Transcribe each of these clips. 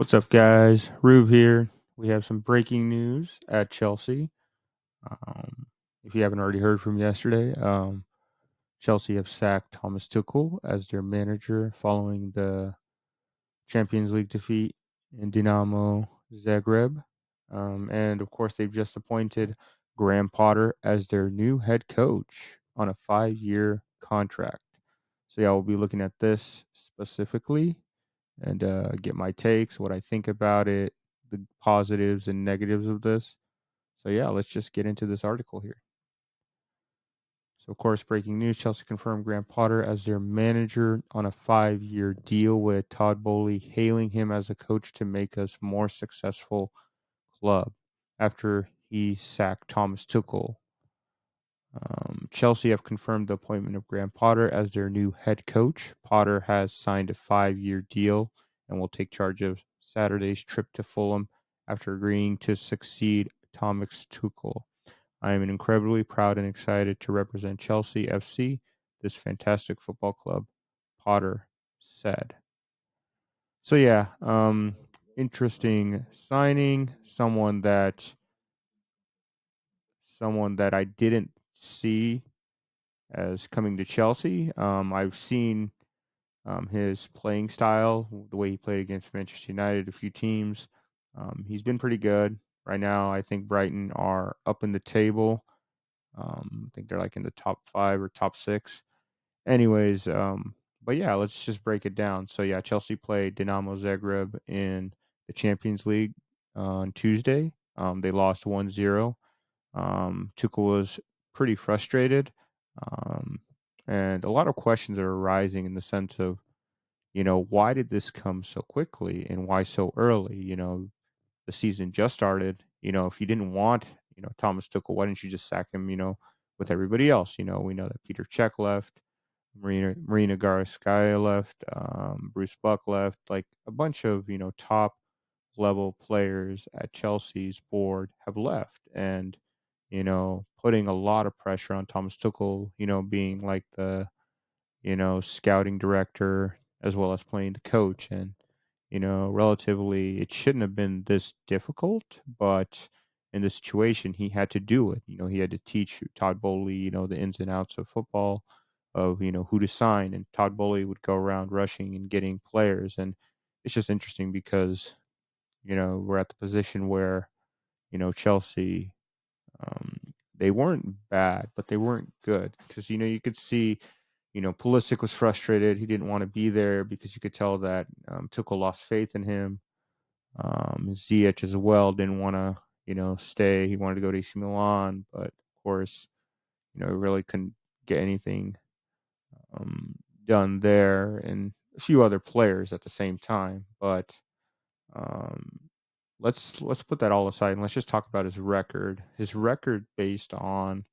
What's up, guys? Rube here. We have some breaking news at Chelsea. Um, if you haven't already heard from yesterday, Chelsea have sacked Thomas Tuchel as their manager following the Champions League defeat in Dinamo Zagreb. And of course, they've just appointed Graham Potter as their new head coach on a 5-year contract. So, yeah, we'll be looking at this specifically and get my takes, what I think about it, the positives and negatives of this. So, yeah, let's just get into this article here. So, of course, breaking news: Chelsea confirmed Graham Potter as their manager on a 5-year deal, with Todd Bowley hailing him as a coach to make us more successful club after he sacked Thomas Tuchel. Chelsea have confirmed the appointment of Graham Potter as their new head coach. Potter has signed a 5-year deal and will take charge of Saturday's trip to Fulham after agreeing to succeed Thomas Tuchel. I am incredibly proud and excited to represent Chelsea FC, this fantastic football club, Potter said. So yeah, interesting signing. Someone that I didn't see as coming to Chelsea. I've seen his playing style, the way he played against Manchester United, a few teams. He's been pretty good. Right now, I think Brighton are up in the table. I think they're like in the top five or top six. Anyways, but yeah, let's just break it down. So yeah, Chelsea played Dinamo Zagreb in the Champions League on Tuesday. They lost 1-0. Tuchel was pretty frustrated. Um, and a lot of questions are arising in the sense of, why did this come so quickly and why so early? The season just started. If you didn't want, Thomas Tuchel, why didn't you just sack him, with everybody else? We know that Peter Cech left, Marina Garskaya left, Bruce Buck left, like a bunch of, top level players at Chelsea's board have left. And, putting a lot of pressure on Thomas Tuchel, being like the, scouting director as well as playing the coach. And, relatively, it shouldn't have been this difficult, but in this situation, he had to do it. He had to teach Todd Bowley, the ins and outs of football, of, who to sign. And Todd Bowley would go around rushing and getting players. And it's just interesting because, we're at the position where, Chelsea, they weren't bad, but they weren't good because, you could see, Pulisic was frustrated. He didn't want to be there because you could tell that Tuchel lost faith in him. Ziyech as well didn't want to, stay. He wanted to go to AC Milan, but of course, he really couldn't get anything um, done there, and a few other players at the same time. But um, let's put that all aside and let's just talk about his record. His record, based on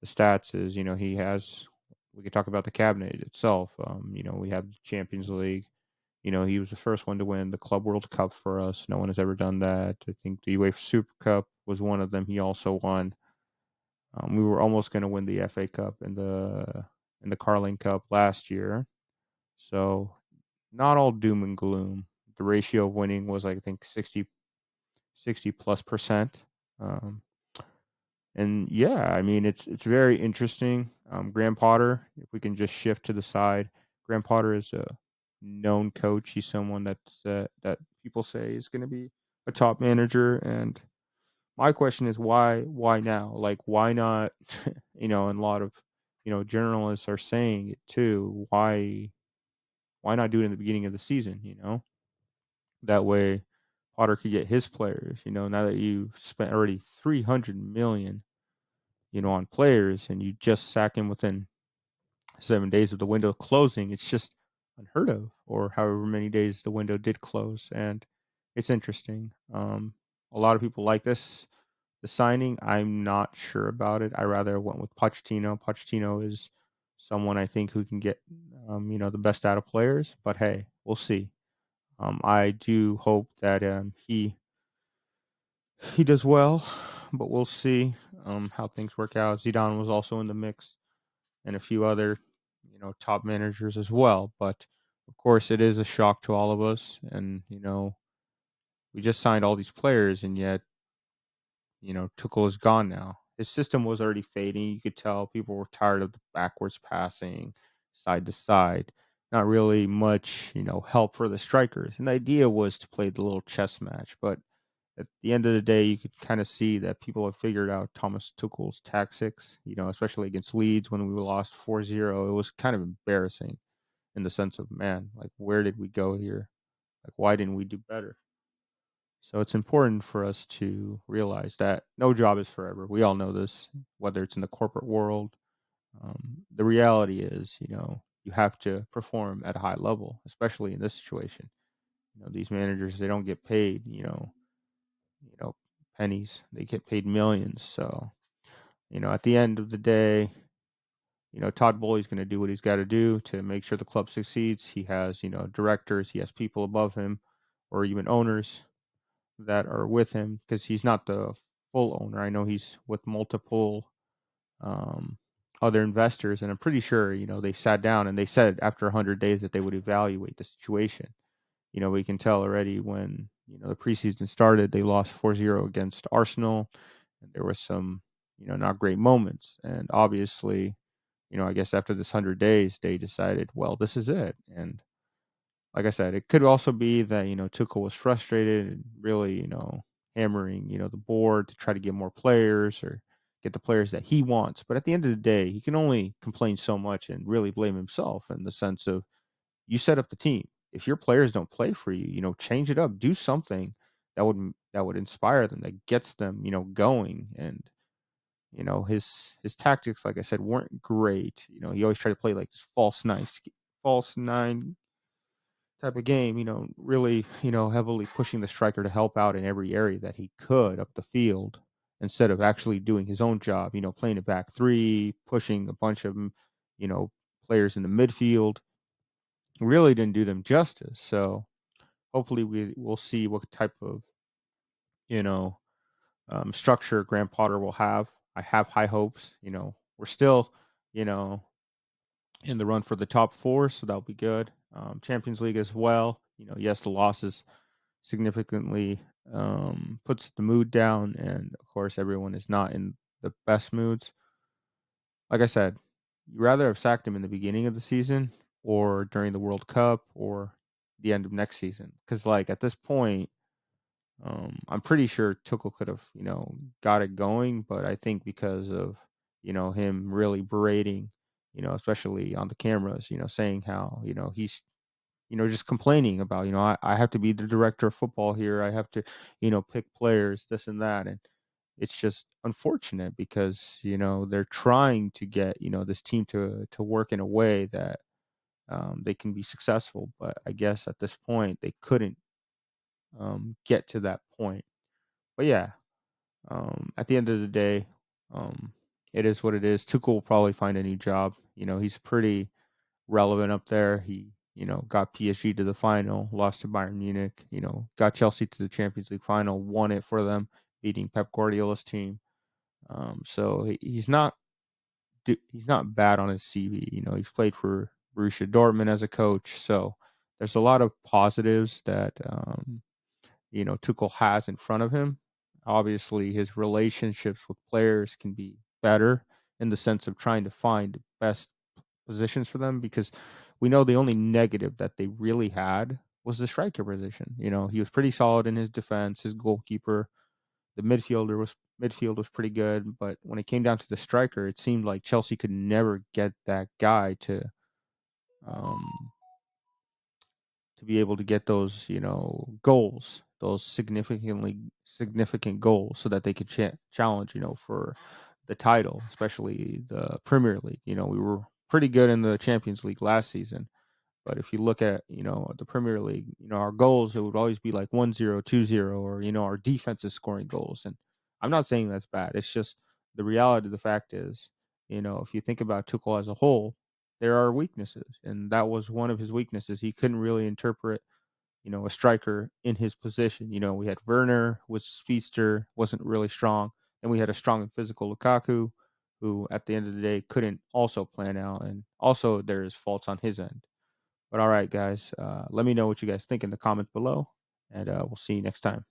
the stats, is, he has. We could talk about the cabinet itself. We have the Champions League. He was the first one to win the Club World Cup for us. No one has ever done that. I think the UEFA Super Cup was one of them. He also won. We were almost going to win the FA Cup and the Carling Cup last year. So not all doom and gloom. The ratio of winning was, I think, 60 plus percent. Um, and yeah, I mean, it's very interesting. Graham Potter, if we can just shift to the side, Graham Potter is a known coach. He's someone that people say is going to be a top manager. And my question is, why now? Like, why not? And a lot of journalists are saying it too. Why not do it in the beginning of the season? That way Potter could get his players. Now that you spent already 300 million, on players, and you just sack him within 7 days of the window closing, it's just unheard of. Or however many days the window did close, and it's interesting. A lot of people like this. The signing, I'm not sure about it. I rather went with Pochettino. Pochettino is someone I think who can get, the best out of players. But hey, we'll see. I do hope that he does well, but we'll see how things work out. Zidane was also in the mix, and a few other, top managers as well. But of course, it is a shock to all of us, and we just signed all these players, and yet, Tuchel is gone now. His system was already fading. You could tell people were tired of the backwards passing, side to side. Not really much, help for the strikers. And the idea was to play the little chess match. But at the end of the day, you could kind of see that people have figured out Thomas Tuchel's tactics, especially against Leeds when we lost 4-0. It was kind of embarrassing in the sense of, man, like, where did we go here? Like, why didn't we do better? So it's important for us to realize that no job is forever. We all know this, whether it's in the corporate world. The reality is, you have to perform at a high level, especially in this situation. These managers, they don't get paid, you know, pennies. They get paid millions. So, at the end of the day, Todd Bowley's going to do what he's got to do to make sure the club succeeds. He has, directors, he has people above him, or even owners that are with him because he's not the full owner. I know he's with multiple um, other investors, and I'm pretty sure they sat down and they said after 100 days that they would evaluate the situation. We can tell already when the preseason started, they lost 4-0 against Arsenal, and there was some not great moments, and obviously. I guess after this 100 days, they decided, well, this is it. And like I said, it could also be that, Tuchel was frustrated and really, hammering, the board to try to get more players or get the players that he wants. But at the end of the day, he can only complain so much and really blame himself in the sense of you set up the team. If your players don't play for you, change it up, do something that would inspire them, that gets them, going. And his tactics, like I said, weren't great. He always tried to play like this false nine type of game, really, heavily pushing the striker to help out in every area that he could up the field instead of actually doing his own job, playing a back three, pushing a bunch of you know, players in the midfield. Really didn't do them justice. So hopefully we'll see what type of, you know, structure Graham Potter will have. I have high hopes. We're still, you know, in the run for the top four, so that'll be good. Champions League as well. Yes, the losses significantly puts the mood down, and of course, everyone is not in the best moods. Like I said, you rather have sacked him in the beginning of the season or during the World Cup or the end of next season, because like at this point, I'm pretty sure Tuchel could have, got it going, but I think because of, him really berating, especially on the cameras, saying how, he's, just complaining about, I have to be the director of football here. I have to, pick players, this and that. And it's just unfortunate because, they're trying to get, this team to work in a way that they can be successful. But I guess at this point, they couldn't get to that point. But yeah, at the end of the day, um, it is what it is. Tuchel will probably find a new job. He's pretty relevant up there. He, got PSG to the final, lost to Bayern Munich. Got Chelsea to the Champions League final, won it for them, beating Pep Guardiola's team. So he's not bad on his CV. He's played for Borussia Dortmund as a coach. So there's a lot of positives that Tuchel has in front of him. Obviously, his relationships with players can be better in the sense of trying to find the best positions for them because we know the only negative that they really had was the striker position. He was pretty solid in his defense, his goalkeeper, the midfield was pretty good, but when it came down to the striker, it seemed like Chelsea could never get that guy um to be able to get those, goals, those significant goals, so that they could challenge, for the title, especially the Premier League. We were pretty good in the Champions League last season, but if you look at, the Premier League, our goals, it would always be like 1-0, 2-0, or, our defense is scoring goals. And I'm not saying that's bad. It's just the reality of the fact is, if you think about Tuchel as a whole, there are weaknesses. And that was one of his weaknesses. He couldn't really interpret, a striker in his position. We had Werner, was speedster, wasn't really strong. And we had a strong and physical Lukaku, who at the end of the day couldn't also plan out. And also there's faults on his end. But all right, guys, let me know what you guys think in the comments below. and we'll see you next time.